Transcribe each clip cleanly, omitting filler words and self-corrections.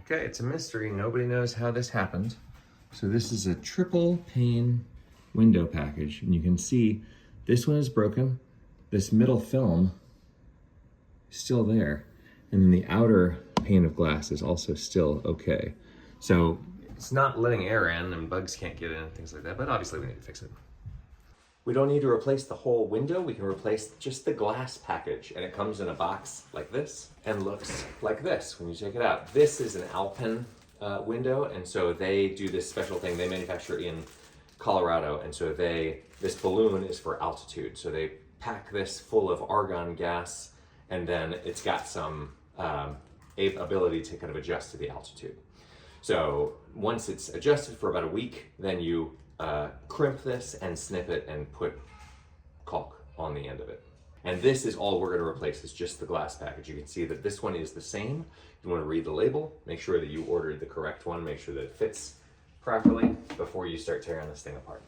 Okay, it's a mystery. Nobody knows how this happened. So this is a triple pane window package, and you can see this one is broken. This middle film is still there, and then the outer pane of glass is also still okay. So it's not letting air in, and bugs can't get in and things like that, but obviously we need to fix it. We don't need to replace the whole window. We can replace just the glass package, and it comes in a box like this and looks like this when you take it out. This is an Alpen window, and so they do this special thing. They manufacture in Colorado, and so this balloon is for altitude. So they pack this full of argon gas, and then it's got some ability to kind of adjust to the altitude. So once it's adjusted for about a week, then you crimp this and snip it and put caulk on the end of it. And this is all we're going to replace, is just the glass package. You can see that this one is the same. You want to read the label, make sure that you ordered the correct one, make sure that it fits properly before you start tearing this thing apart.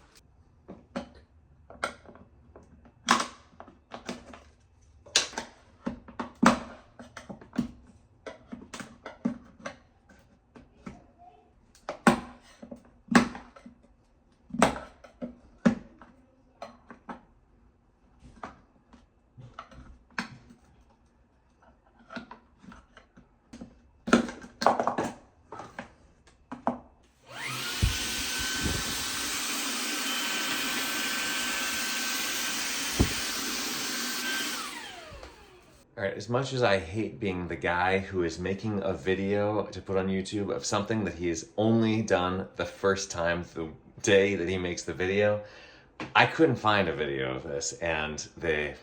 All right, as much as I hate being the guy who is making a video to put on YouTube of something that he has only done the first time, the day that he makes the video, I couldn't find a video of this, and the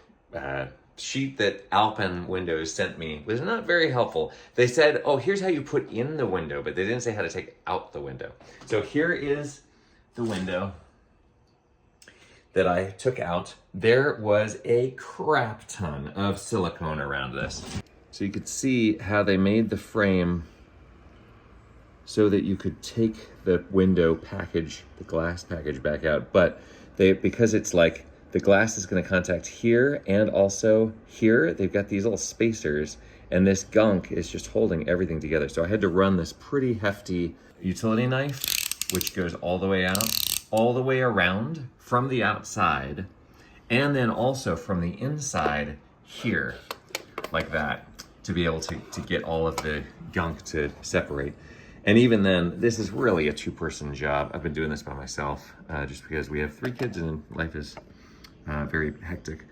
sheet that Alpen Windows sent me was not very helpful. They said, oh, here's how you put in the window, but they didn't say how to take out the window. So here is the window that I took out. There was a crap ton of silicone around this. So you could see how they made the frame so that you could take the window package, the glass package back out. But because it's like the glass is gonna contact here and also here, they've got these little spacers, and this gunk is just holding everything together. So I had to run this pretty hefty utility knife, which goes all the way out, all the way around from the outside, and then also from the inside here, like that, to be able to get all of the gunk to separate. And even then, this is really a two-person job. I've been doing this by myself just because we have 3 kids and life is very hectic.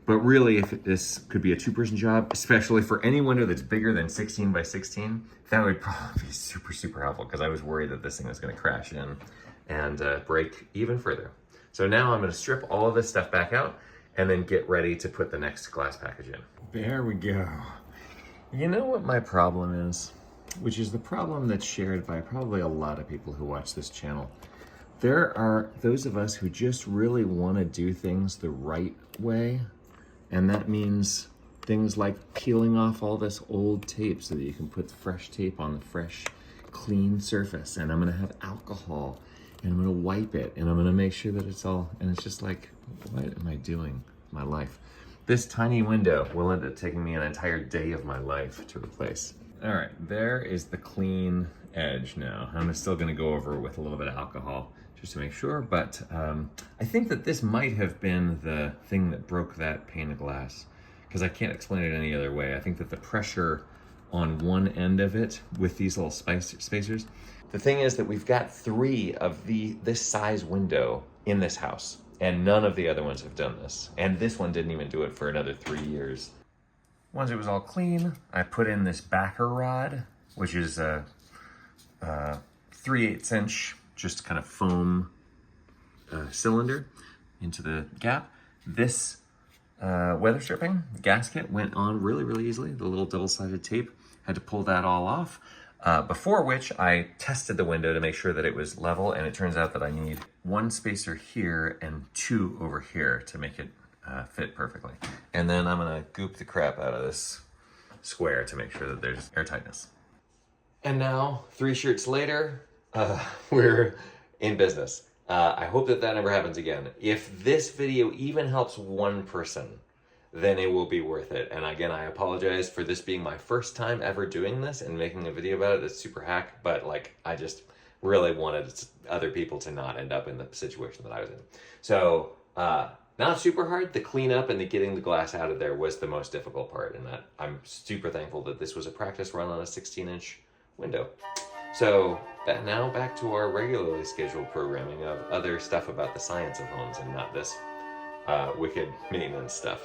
But really, if this could be a two-person job, especially for any window that's bigger than 16 by 16, that would probably be super, super helpful, because I was worried that this thing was gonna crash in and break even further. So now I'm gonna strip all of this stuff back out and then get ready to put the next glass package in. There we go. You know what my problem is? Which is the problem that's shared by probably a lot of people who watch this channel. There are those of us who just really wanna do things the right way, and that means things like peeling off all this old tape so that you can put fresh tape on the fresh, clean surface. And I'm gonna have alcohol, and I'm gonna wipe it, and I'm gonna make sure that it's all, and it's just like, what am I doing with my life? This tiny window will end up taking me an entire day of my life to replace. All right, there is the clean edge now. I'm still gonna go over it with a little bit of alcohol just to make sure, but I think that this might have been the thing that broke that pane of glass, because I can't explain it any other way. I think that the pressure on one end of it with these little spacers. The thing is that we've got 3 of this size window in this house, and none of the other ones have done this. And this one didn't even do it for another 3 years. Once it was all clean, I put in this backer rod, which is a 3/8 inch, just kind of foam cylinder into the gap. This weather stripping gasket went on really, really easily. The little double-sided tape, had to pull that all off. Before which I tested the window to make sure that it was level, and it turns out that I need 1 spacer here and 2 over here to make it fit perfectly. And then I'm gonna goop the crap out of this square to make sure that there's airtightness. And now, 3 shirts later, we're in business. I hope that never happens again. If this video even helps one person, then it will be worth it. And again, I apologize for this being my first time ever doing this and making a video about it. It's super hack, but like, I just really wanted other people to not end up in the situation that I was in. So, not super hard. The cleanup and the getting the glass out of there was the most difficult part, and that I'm super thankful that this was a practice run on a 16-inch window. So now back to our regularly scheduled programming of other stuff about the science of homes and not this wicked maintenance stuff.